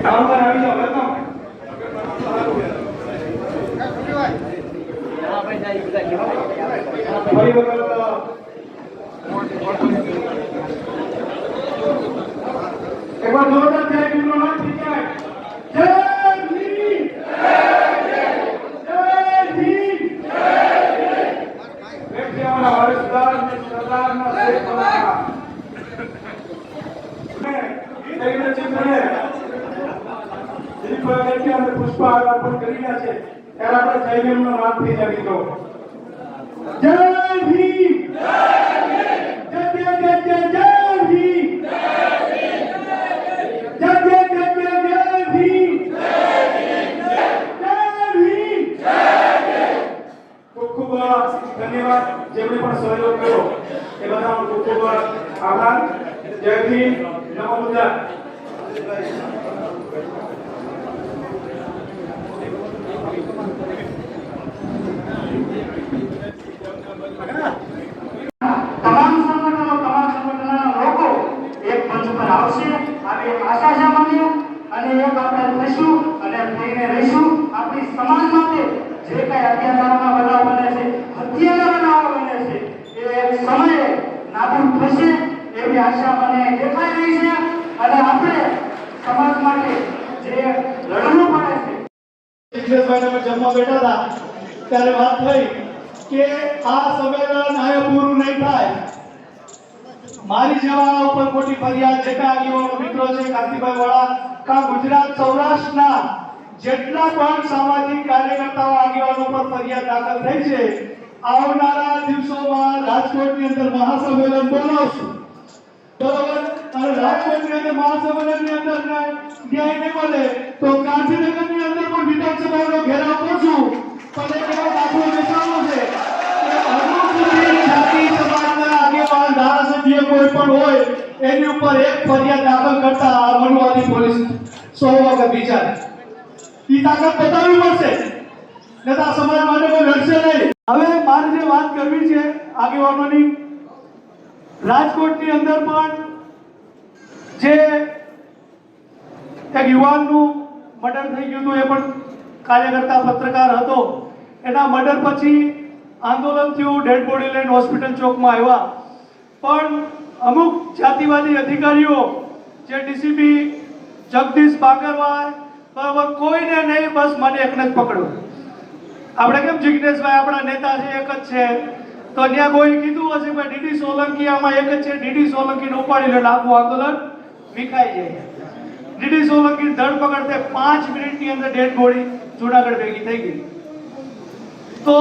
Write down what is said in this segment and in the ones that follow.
રામભાઈ આવી જાઓ વેલકમ ફરી વખત એકવાર જોરદાર જય ભીમનો નાદ થઈ જાય જય ભીમ જય ભીમ વેઠિયાના વારસદાર ને સરદારના શેખના જયને ચિત્રને દિલીપભાઈ વેઠી અને પુષ્પહાર અર્પણ કરી રહ્યા છે ત્યારે આપણે જય ભીમનો નાદ થઈ જાય મિત્રો જય ભીમ જય જય જય જય જય ભીમ જય જય જય જય જય ભીમ જય ભીમ ખૂબ ખૂબ ધન્યવાદ જેમણે પણ સહયોગ કર્યો એ બધાનો ખૂબ ખૂબ આભાર જય ભીમ નમો બુદ્ધાય તમામ સંગઠનોના લોકો એક મંચ પર આવશે આવી એક આશા છે માનીએ અને એક આપણે થઈશું અને થઈને રહીશું આપણી સમાજ માટે જે કઈ અત્યાચારના બનાવ બને છે હત્યાના બનાવ બને છે એ એક સમયે નાબૂદ થશે એવી આશા મને દેખાઈ રહી છે અને આપણે સમાજ માટે જે લડવું પડે છે જિગ્નેશભાઈને જમવા બેઠા હતા ત્યારે વાત થઈ કે આ સંમેલન હવે પૂરું નહીં થાય મારી જેવા ઉપર મોટી ફરિયાદ જેટલા આગેવાનો મિત્રો છે કાંતિભાઈ વાળા કા ગુજરાત સૌરાષ્ટ્રના જેટલા પણ સામાજિક કાર્યકર્તાઓ આગેવાનો પર ફરિયાદ દાખલ થઈ છે આવનારા દિવસોમાં રાજકોટની અંદર મહાસંમેલન બોલાવશું બરોબર અને રાજકોટની અંદર મહાસંમેલનની અંદર ન્યાય નહીં મળે તો ગાંધીનગરની અંદર પણ વિધાનસભાનો ઘેરાવ કરશું પણ એક એવો દાખલો બેસાડવો છે કે અનુસૂચિત જાતિ સમાજના આગેવાન ધારાસભ્ય કોઈ પણ હોય એની ઉપર એક ફરિયાદ દાખલ કરતા આ મનુવાદી પોલીસ 100 વખત વિચારે ઈ તાકાત બતાવવી પડશે નતા સમાજ માટે કોઈ લડશે નહીં હવે મારે જે વાત કરવી છે આગેવાનોની રાજકોટની અંદર પણ જે એક યુવાનનું મર્ડર થઈ ગયું હતું એ પણ કાર્યકર્તા પત્રકાર હતો એના મર્ડર પછી આંદોલન થયું ડેડ બોડી લઈને હોસ્પિટલ ચોકમાં આવ્યા પણ અમુક જાતિવાદી અધિકારીઓ જે ડીસીપી જગદીશ બાગરવાય બરાબર કોઈને નહીં બસ મને એકને જ પકડ્યો આપણે કેમ જિગ્નેશભાઈ આપણા નેતા છે એક જ છે તો ત્યાં કોઈ કીધું હશે કે ડીડી સોલંકી આમાં એક જ છે ડીડી સોલંકીને ઉપાડી લે આખું આંદોલન વિખાઈ જાય ડીડી સોલંકી ધરપકડ થઈ 5 મિનિટની અંદર ડેડ બોડી જૂનાગઢ ભેગી થઈ ગઈ તો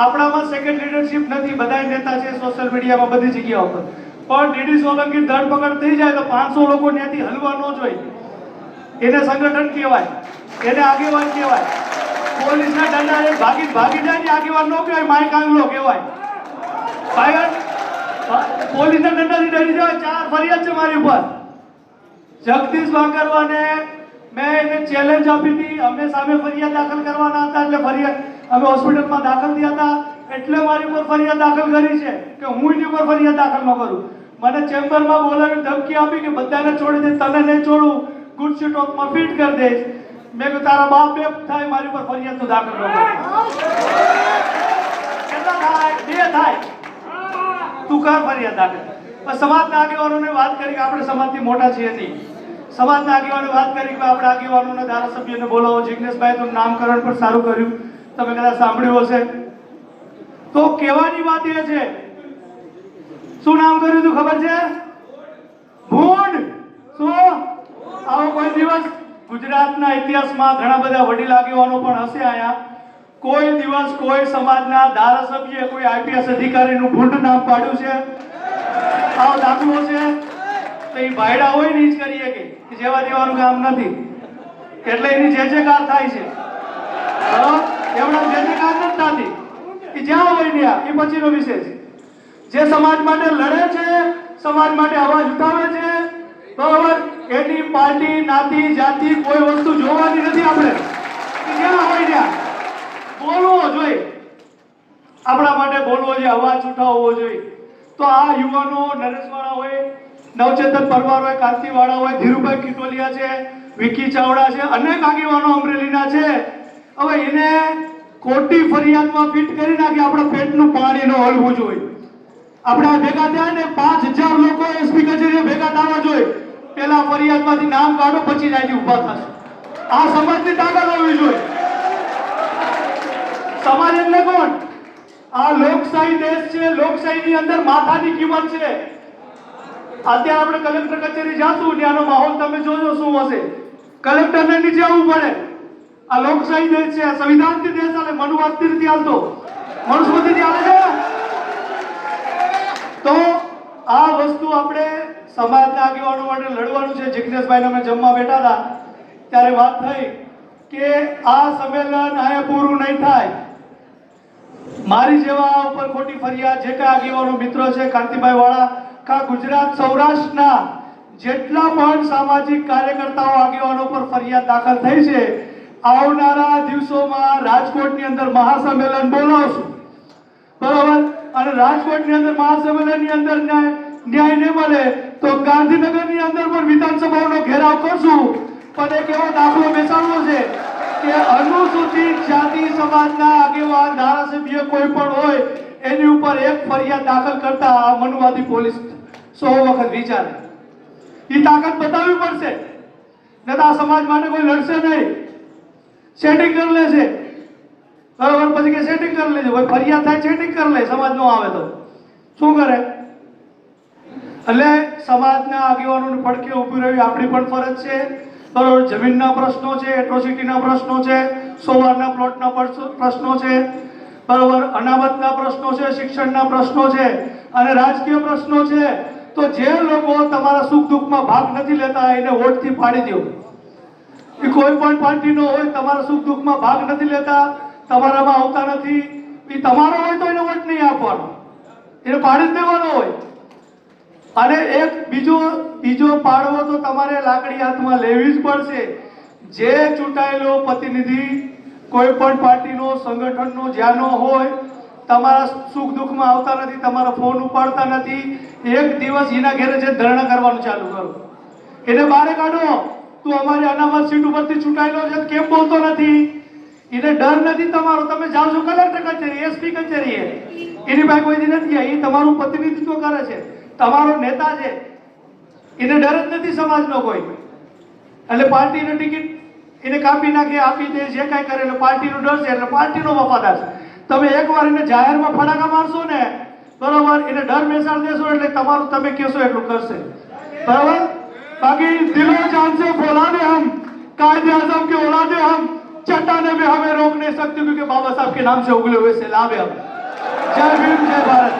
આપણામાં સેકન્ડ લીડરશિપ નથી બધા નેતા છે સોશિયલ મીડિયામાં બધી જગ્યાઓ પર પણ ડીડી સોલંકી ધરપકડ થઈ જાય તો 500 લોકો ત્યાંથી હલવા ન જોઈએ એને સંગઠન કહેવાય એને આગેવાન કહેવાય પોલીસના દંડા ભાગી જાય ને આગેવાન ન કહેવાય માય કાંગલો કહેવાય પોલીસના દંડાથી ડરી જાય 4 ફરિયાદ છે મારી ઉપર જગદીશ વાકરવાને મેં એને ચેલેન્જ આપી હતી અમે સામે ફરિયાદ દાખલ કરવાના હતા એટલે ફરિયાદ અમે હોસ્પિટલમાં દાખલ થયા હતા એટલે મારી ઉપર ફરિયાદ દાખલ કરી છે કે હું એની ઉપર ફરિયાદ દાખલ ન કરું મને ચેમ્બરમાં બોલાવી ધમકી આપી કે બધાને છોડી દે તને નહીં છોડું ગુડસી ટોકમાં ફિટ કરી દઈશ મેં કહ્યું તારા બાપ બે થાય મારી ઉપર ફરિયાદ તો દાખલ ન કર કેટલા થાય 2 થાય તું કર ફરિયાદ દાખલ સમાજના આગેવાનોને વાત કરી કે આપણે સમાજથી મોટા છીએ નહીં સમાજના આગેવાનો વાત કરી કે આપણે આગેવાનોને ધારાસભ્યને બોલાવો જિગ્નેશભાઈ તો નામકરણ પણ સારું કર્યું તમે કદાચ સાંભળ્યું હશે તો કહેવાની વાત એ છે શું નામ કર્યું તું ખબર છે ભૂંડ શું આવો કોઈ દિવસ ગુજરાતના ઇતિહાસમાં ઘણા બધા વડીલ આગેવાનો પણ હશે આયા કોઈ દિવસ કોઈ સમાજના ધારાસભ્ય કોઈ આઈપીએસ અધિકારીનું ભૂંડ નામ પાડ્યું છે આવો દાખલો છે તો એ ભાઈડા હોય ને જ કરીએ કે જેવા દેવાનું કામ નથી એટલે એની જે કાર થાય છે એવડા જે કાર નથી થતી એ જ્યાં હોય ત્યાં એ પછીનો વિષય છે જે સમાજ માટે લડે છે સમાજ માટે અવાજ ઉઠાવે છે બરાબર એની પાર્ટી નાતી જાતિ કોઈ વસ્તુ જોવાની નથી આપણે જ્યાં હોય ત્યાં બોલવો જોઈએ આપણા માટે બોલવો જોઈએ અવાજ ઉઠાવવો જોઈએ તો આ યુવાનો નરેશવાળા હોય નવચેતન પરમાર હોય, કાંતિવાળા હોય, ધીરુભાઈ કિટોલિયા છે, વિકી ચાવડા છે, અનેક આગેવાનો અમરેલીના છે. હવે એને ખોટી ફરિયાદમાં ફિટ કરી નાખી. આપણા પેટનું પાણી ન હલવું જોઈએ. આપણે આ ભેગા થયા ને 5000 લોકો એસપી કચેરીએ ભેગા થવા જોઈએ. પેલા ફરિયાદમાંથી નામ કાઢો, પછી જાય ઊભા થશે. આ સમાજની તાકાત હોવી જોઈએ. સમાજ એટલે કોણ? આ લોકશાહી દેશ છે. લોકશાહીની અંદર માથાની કિંમત છે. અત્યારે આપણે કલેક્ટર કચેરી જાશું, ત્યાંનો માહોલ તમે જોજો શું હશે. કલેક્ટરને નીચે આવવું પડે. આ લોકશાહી દેશ છે, સંવિધાનથી દેશ ચાલે, મનુવાદથી નથી હાલતો, મનુસ્મૃતિથી હાલે છે. તો આ વસ્તુ આપણે સમાજના આગેવાનો માટે લડવાનું છે. જિગ્નેશભાઈને અમે જમવા બેઠા હતા ત્યારે વાત થઈ કે આ સંમેલન અહીંયા પૂરું નહીં થાય. મારી જેવા ઉપર ખોટી ફરિયાદ જે કાંઈ આગેવાનો મિત્રો છે, કાંતિભાઈ વાળા કા ગુજરાત સૌરાષ્ટ્રના જેટલા પણ સામાજિક કાર્યકર્તાઓ આગેવાનો પર ફરિયાદ દાખલ થઈ છે, આવનારા દિવસોમાં રાજકોટની અંદર મહાસંમેલન બોલાવશું. બરાબર? અને રાજકોટની અંદર મહાસંમેલનની અંદર ન્યાય ન મળે તો ગાંધીનગરની અંદર પણ વિધાનસભાનો ઘેરાવ કરશું. પણ એક એવો દાખલો બેસાડવો છે કે અનુસૂચિત જાતિ સમાજના આગેવાન ધારાસભ્ય કોઈ પણ હોય એની ઉપર એક ફરિયાદ દાખલ કરતા આ મનુવાદી પોલીસ 100 વખત વિચારે. એ તાકાત બતાવવી પડશે, નહીં તો આ સમાજ માટે કોઈ લડશે નહીં. સેટિંગ કરી લે છે, બરાબર? પછી કે સેટિંગ કરી લેજો, ભાઈ ફરિયાદ થાય સેટિંગ કરી લે, સમાજ નો આવે તો શું કરે? એટલે સમાજના આગેવાનોને પડખે ઊભી રહેવી આપણી પણ ફરજ છે. બરાબર? જમીનના પ્રશ્નો છે, એટ્રોસિટીના પ્રશ્નો છે, સોવારના પ્લોટના પ્રશ્નો છે, બરાબર? અનામતના પ્રશ્નો છે, શિક્ષણના પ્રશ્નો છે અને રાજકીય પ્રશ્નો છે. તો જે લોકો તમારા સુખ દુઃખમાં ભાગ નથી લેતા એને વોટથી પાડી દો. એ કોઈ પણ પાર્ટીનો હોય, તમારા સુખ દુઃખમાં ભાગ નથી લેતા, તમારામાં આવતા નથી, એ તમારો હોય તો એને વોટ નહીં આપવાનો, એને પાડી જ દેવાનો હોય. અને એક બીજો પાડવો તો તમારે લાકડી હાથમાં લેવી જ પડશે. જે ચૂંટાયેલો પ્રતિનિધિ કોઈ પણ પાર્ટીનો, સંગઠનનો જ્યાંનો હોય, તમારા સુખ દુઃખમાં આવતા નથી, તમારા ફોન ઉપાડતા નથી, એક દિવસ એના ઘરે જે ધરણા કરવાનું ચાલુ કરો, એને બહાર કાઢો. તું અમારી અનામત સીટ ઉપરથી ચૂંટાયેલો છે, કેમ બોલતો નથી? એને ડર નથી તમારો. તમે જાઓ છો કલેક્ટર કચેરી, એસપી કચેરીએ, એની પાસે કોઈ નથી. એ તમારું પ્રતિનિધિત્વ કરે છે, તમારો નેતા છે, એને ડર જ નથી સમાજનો કોઈ. એટલે પાર્ટીની ટિકિટ એને કાપી નાખે, આપી દે, જે કાંઈ કરે એટલે પાર્ટીનો ડર છે, એટલે પાર્ટીનો વફાદાર છે. તમે એકવાર એને જાહેરમાં ફટાકા મારશો ને, બરાબર, એને ડર બેસાડી દેશો એટલે તમારું તમે કહેશો એટલું કરશે. બરાબર? बाकी दिलो जान से फौलादे हम, कायदे आजम के औलादे हम, चट्टाने में हमें रोक नहीं सकते क्योंकि बाबा साहब के नाम से उगले हुए सैलाब है हम. जय भीम, जय भारत.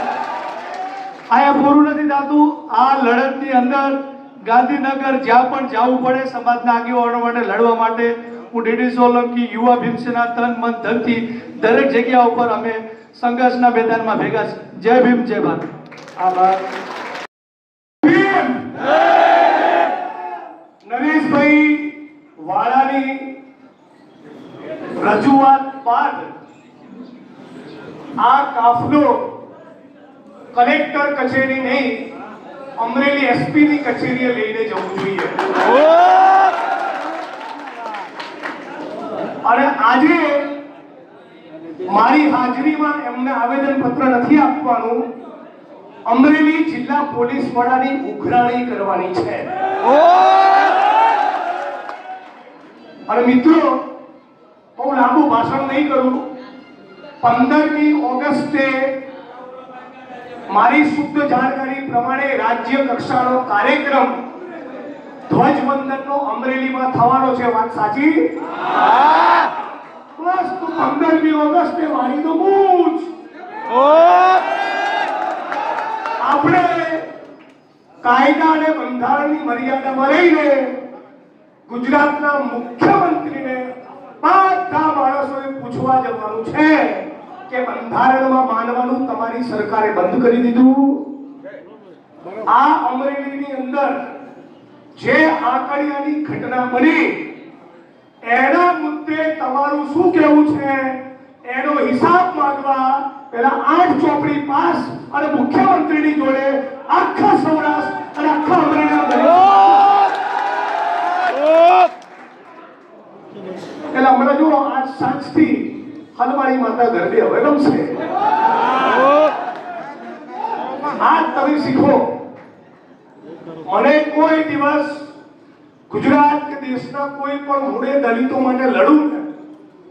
आया पूરું નથી થતું. આ લડતની અંદર ગાંધીનગર જ્યાં પણ જવું પડે સમાજના આગેવાનો માટે લડવા માટે હું ડીડી સોલંકી યુવા ભીમસેના તન મન ધનથી દરેક જગ્યા ઉપર અમે સંઘર્ષના મેદાનમાં ભેગા છે. જય ભીમ, જય ભારત. આભાર. નરેશભાઈ વાળાની રજૂઆત બાદ આ કાફલો કલેક્ટર કચેરી નહીં, અમરેલી એસપી ની કચેરીએ લઈને જવું જોઈએ. અને આજે મારી હાજરીમાં એમને આવેદન પત્ર નથી આપવાનું, અમરેલી જિલ્લા પોલીસ વડાની ઉઘરાણી કરવાની છે. અને મિત્રો, બહુ લાંબુ ભાષણ નહીં કરું. 15મી ઓગસ્ટે મારી શુદ્ધ જાણકારી પ્રમાણે રાજ્ય કક્ષાનો કાર્યક્રમ ધ્વજવંદનનો અમરેલીમાં થવાનો છે. વાત સાચી? બસ તો 15મી ઓગસ્ટે વાળી તો પૂછ. આપણે કાયદા અને બંધારણની મર્યાદામાં રહીને ગુજરાતના મુખ્યમંત્રીને બધા માણસોએ પૂછવા જવાનું છે કે બંધારણમાં માનવાનું તમારી સરકારે બંધ કરી દીધું. આ અમરેલીની અંદર જે આંકડિયાની ઘટના બની એના મુદ્દે તમારું શું કહેવું છે એનો હિસાબ માંગવા પેલા 8 ચોપડી પાસ અને મુખ્યમંત્રીની જોડે આખા સૌરાષ્ટ્ર અને આખા તમારી માતા ગરબે હવે રમશે. આ તમે શીખો. મને કોઈ દિવસ ગુજરાત કે દેશના કોઈ પણ મૂળે દલિતો માટે લડું ને,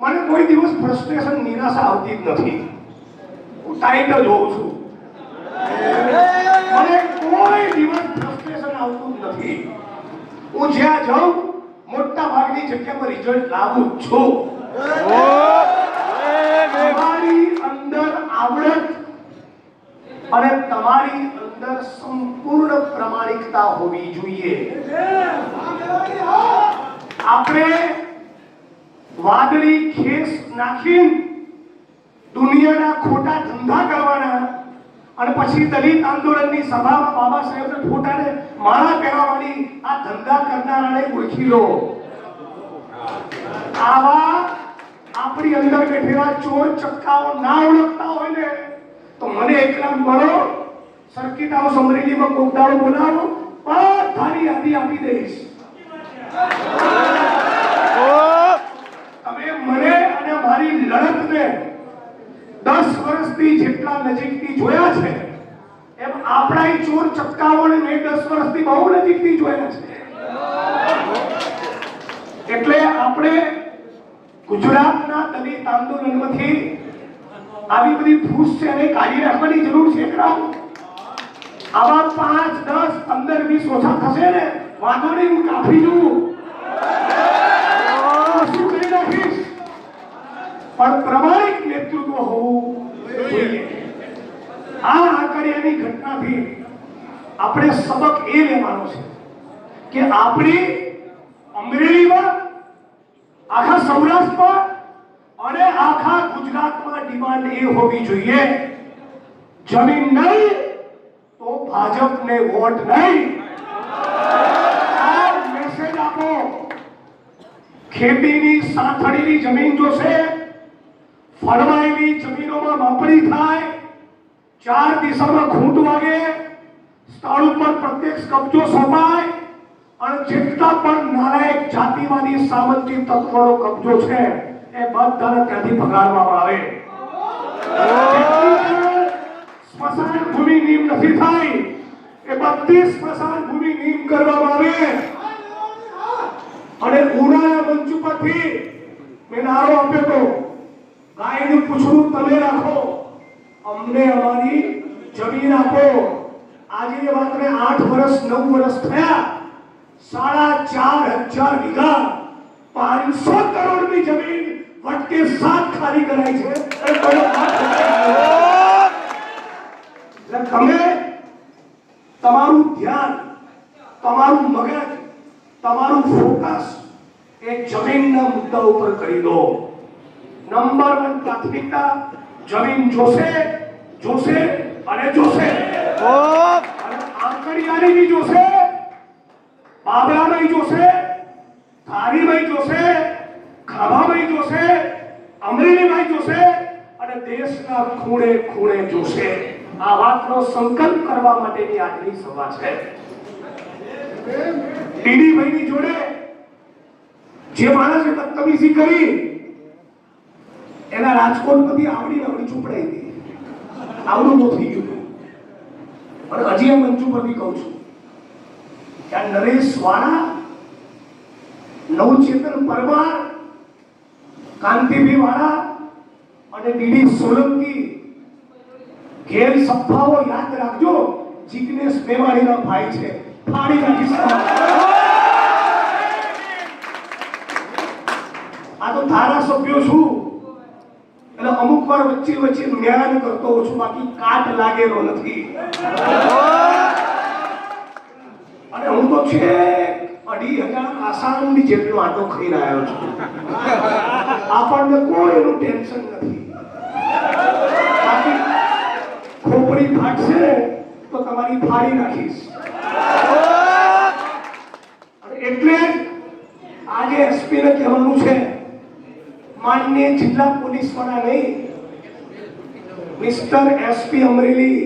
મને કોઈ દિવસ ફ્રસ્ટ્રેશન, નિરાશા આવતી જ નથી. હું ટાઈટ જ હોઉં છું. મને કોઈ દિવસ ફ્રસ્ટ્રેશન આવતું જ નથી. હું જ્યાં જાઉં મોટા ભાગની જગ્યામાં રિઝલ્ટ લાવું જ છું. તમારી અંદર આવડત અને તમારી અંદર સંપૂર્ણ પ્રમાણિકતા હોવી જોઈએ. આપણે વાદળી ખેસ નાખીને દુનિયાના ખોટા ધંધા કરવાના અને પછી દલિત આંદોલનની સભામાં બાબા સાહેબના ફોટાને માળા પહેરાવવાની આ ધંધા કરનારાને ઓળખી લો. આવા આપણી અંદર બેઠેલા ચોર ચક્કાઓ ના ઓળખતા હોય ને તો મને એકલા મળો, સર્કિટ હાઉસ અમરેલીમાં કોક દાડો બોલાવો, બધાની યાદી આપી દઈશ. તમે મને અને મારી લડતને 10 વર્ષથી જેટલા નજીકથી જોયા છે એમ આપણા ચોર ચક્કાઓને મેં 10 વર્ષથી બહુ નજીકથી જોયા છે. એટલે આપણે ગુજરાતના દલિત આંદોલનમાંથી આવી બધી ફૂસ છે એને કાઢી નાખવાની જરૂર છે. આવા 5, 10, 15, 20 ઓછા થશે ને વાંધો નહીં, હું કાપી દઉં, શું કરી નાખીશ, પણ પ્રમાણિક નેતૃત્વ હોવું જોઈએ. આ આંકડિયાની ઘટનાથી આપણે સબક એ લેવાનો છે કે આપણી અમરેલીમાં, આખા સૌરાષ્ટ્રમાં અને આખા ગુજરાતમાં ડિમાન્ડ એ હોવી જોઈએ, જમીન નહીં તો ભાજપને વોટ નહીં. આ મેસેજ આપો. ખેતીની સાથળીની જમીન જોશે, ફળવાયેલી જમીનોમાં માપણી થાય, 4 દિશામાં ખૂંટ વાગે, સ્થળ ઉપર પ્રત્યક્ષ કબજો સોંપાય અને જેટલા પણ નાલાયક જાતિવાદી સામંતી તત્વોનો કબજો છે એ બધાને ત્યાંથી ભગાડવામાં આવે. સ્મશાન ભૂમિ નીમ નથી થાય એ બધી સ્મશાન ભૂમિ નીમ કરવામાં આવે. અને ઉનાળા મંચ ઉપરથી મેં નારો આપ્યો તો, ગાયનું પૂછડું તમે રાખો, અમને અમારી જમીન આપો. આજે એ વાતને 8 વર્ષ 9 વર્ષ થયા, 4,500 વીઘા 500 કરોડની જમીન વટકે 7 ખાલી કરાઈ છે. એટલે તમે તમારું ધ્યાન, તમારું મગજ, તમારું ફોકસ એ જમીનના મુદ્દા ઉપર કરી દો. નંબર 1 પ્રાથમિકતા જમીન જોશે, જોશે અને જોશે. અને આંકડિયાની જોશે, બાબરામાં જોશે, ધારીમાં જોશે, ખાભામાં જોશે, અમરેલીમાં જોશે અને દેશના ખૂણે ખૂણે જોશે. આ વાતનો સંકલ્પ કરવા માટેની આજની સભા છે. ટીડી ભાઈની જોડે જે માણસે બદતમીજી કરી એના રાજકોટમાંથી આવડી ચોપડાઈ હતી, આવડું બહુ થઈ ગયું. અને હજી આ મંચ ઉપરથી કહું છું કે આ નરેશ વાળા, નવચેતન પરમાર, કાંતિભાઈ વાળા અને ડીડી સોલંકી ઘેર સફાઓ યાદ રાખજો, જિગ્નેશ મેવાણીના ભાઈ છે. ફાડી નાખીશ. આ તો ધારાસભ્યો છું એટલે અમુક વાર વચ્ચે જ્ઞાન કરતો હોઉં છું, બાકી કાટ લાગેલો નથી. અને હું તો છે 2,500 આસામની જેટલો આટો ખાઈ રહ્યો છું. આપણને કોઈ એનું ટેન્શન નથી. બાકી ખોપડી ફાટશે તો તમારી ફાડી નાખીશ. એટલે આજે એસપી ને કહેવાનું છે, માનનીય જિલ્લા પોલીસ વડા નહીં, મિસ્ટર એસપી અમરેલી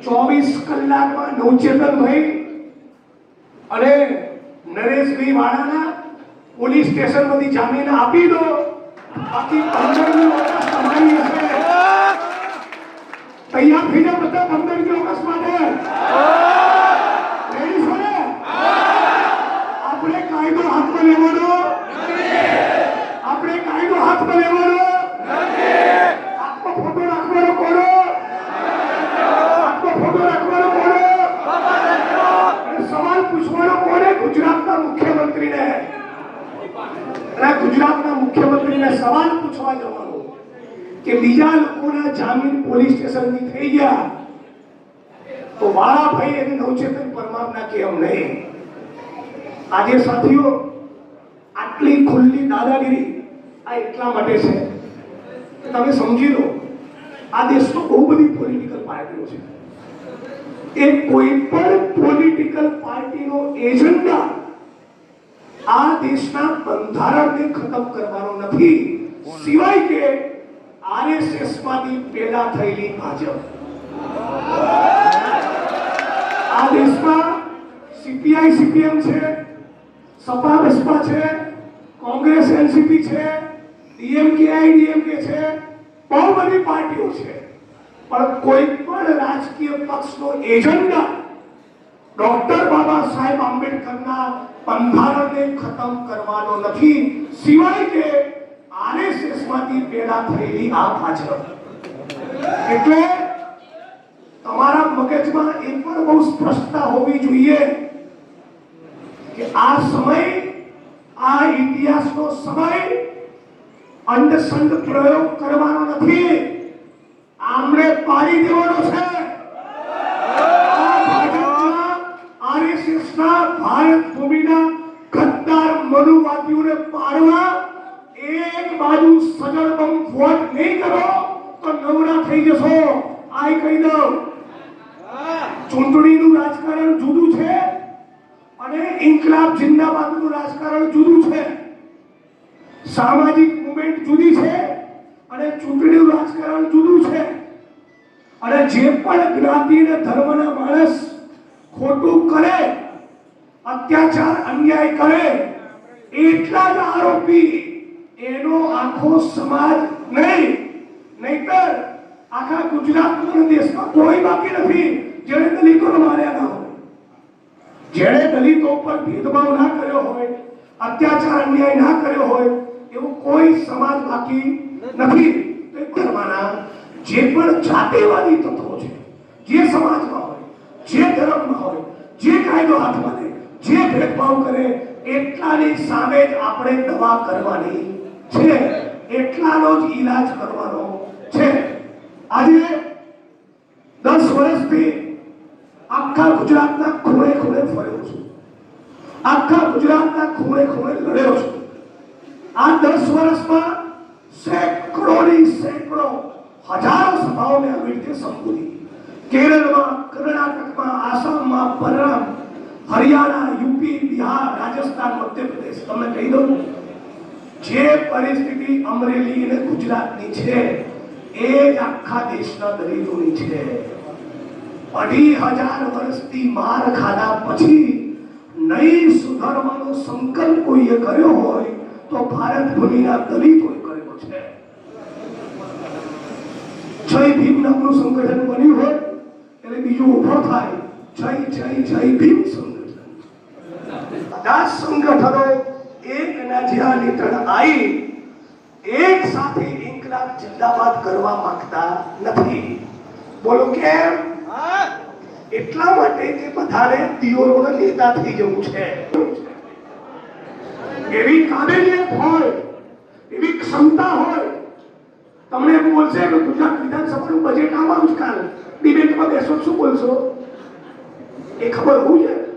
24 કલાકમાં નવચેતનભાઈ અને નરેશભાઈ વાળાના પોલીસ સ્ટેશનમાંથી જામીન આપી દો. બાકી 15 નું તમારી હશે. તૈયાર થઈ જાઓ બધા 15 ઓગસ્ટ માટે. રેડી છો ને? આપણે કાયદો હાથમાં લેવાનો. આપણે કાયદો હાથમાં લેવાનો. આત્મા ફોટો રાખવાનો કોનો? આત્મા ફોટો રાખવાનો કોનો? અને સવાલ પૂછવાનો કોને? ગુજરાતના મુખ્યમંત્રીને. અને ગુજરાતના મુખ્યમંત્રીને સવાલ પૂછવા જવાનો કે બીજા લોકોના જામીન પોલીસ સ્ટેશનથી થઈ ગયા તો વાળા ભાઈ એને નવચેતન પરમારના કેમ નહીં? આજે સાથીઓ આટલી ખુલ્લી દાદાગીરી આ એટલા માટે છે કે તમે સમજી લો આ દેશમાં બહુ બધી પોલિટિકલ પાર્ટીઓ છે. એ કોઈ પણ પોલિટિકલ પાર્ટીનો એજન્ડા આ દેશના બંધારણને ખતમ કરવાનો નથી સિવાય કે આરએસએસ માંથી પેદા થયેલી ભાજપ. આ દેશમાં સીપીઆઈ સીપીએમ છે, સપા બસપા છે, કોંગ્રેસ એનસીપી છે, ડીએમકે આઈડીએમકે છે, બહુ બધી પાર્ટીઓ છે. પણ કોઈ પણ રાજકીય પક્ષનો એજન્ડા ડોક્ટર બાબા સાહેબ આંબેડકરના બંધારણને ખતમ કરવાનો નથી સિવાય કે આરએસએસ માંથી પેદા થયેલી આ ભાજપ. એટલે તમારા મગજમાં એ પણ બહુ સ્પષ્ટતા હોવી જોઈએ કે આ સમય આ ઇતિહાસનો સમય અંધશ્રદ્ધ પ્રયોગ કરવાનો નથી, આમણે પાડી દેવાનો છે. આરએસએસના ભારત ભૂમિના ગદ્દાર મનુવાદીઓને પાડવા એક બાજુ સજળબમ વોટ નહીં કરો તો નવરા થઈ જશો. આ કહી દઉં, ચૂંટણીનું રાજકારણ જુદું છે અને ઇન્કલાબ જિંદાબાદનું રાજકારણ જુદું છે. સામાજિક મુવમેન્ટ જુદી છે અને ચૂંટણીનું રાજકારણ જુદું છે. અને જે પણ જ્ઞાતિ અને ધર્મના માણસ ખોટું કરે, અત્યાચાર અન્યાય કરે, એટલા જ આરોપી એનો આખો સમાજ નહીં. નહીતર આખા ગુજરાતના દેશમાં કોઈ બાકી નથી જેણે દલિતોને માર્યા ના હોય, જેણે દલિતો પર ભેદભાવ ના કર્યો હોય, અત્યાચાર અન્યાય ના કર્યો હોય, એવો કોઈ સમાજ બાકી નથી. તો ધર્મના જે પણ જાતિવાદી તત્વો છે, જે સમાજમાં હોય, જે ધર્મમાં હોય, જે કાયદો હાથમાં લે, જે ભેદભાવ કરે, એટલાની સામે જ આપણે દવા કરવાની છે, એટલાનો જ ઈલાજ કરવાનો છે. આજે 10 વર્ષથી આખા ગુજરાતના ખૂણે ખૂણે ફર્યો છું, આખા ગુજરાતના ખૂણે ખૂણે લડ્યો છું. આ 10 વર્ષમાં સેંકડો હજારો સભાઓ મેં આવી રીતે સંબોધી. કેરળમાં, કર્ણાટકમાં, આસામમાં, પંજાબ, હરિયાણા, યુપી, બિહાર, રાજસ્થાન, મધ્યપ્રદેશ. તમને કહી દઉં, જે પરિસ્થિતિ અમરેલી અને ગુજરાતની છે એ જ આખા દેશના દલિતોની છે. 2500 વર્ષથી માર ખાધા પછી નહીં સુધારવાનો સંકલ્પ કોઈએ કર્યો હોય તો ભારત ભૂમિના દલિતોએ કર્યો છે. જય ભીમ નામનું સંગઠન બન્યું હોય એટલે બીજું ઉભો થાય જય ભીમ સંગઠન. બધા સંગઠનો એકના જ્યાં નીતણ આવી એક સાથે ઇન્કલાબ જિંદાબાદ કરવા માંગતા નથી. બોલો કેમ? એટલા માટે કે બધાને દિયોરોના નેતા થઈ જવું છે. એવી કાબેલિયત હોય, એવી ક્ષમતા હોય. તમને એમ બોલશે કે ગુજરાત વિધાનસભાનું બજેટ આવવાનું જ કાલ ડિબેટમાં બેસો, શું બોલશો? એ ખબર હોવું જોઈએ.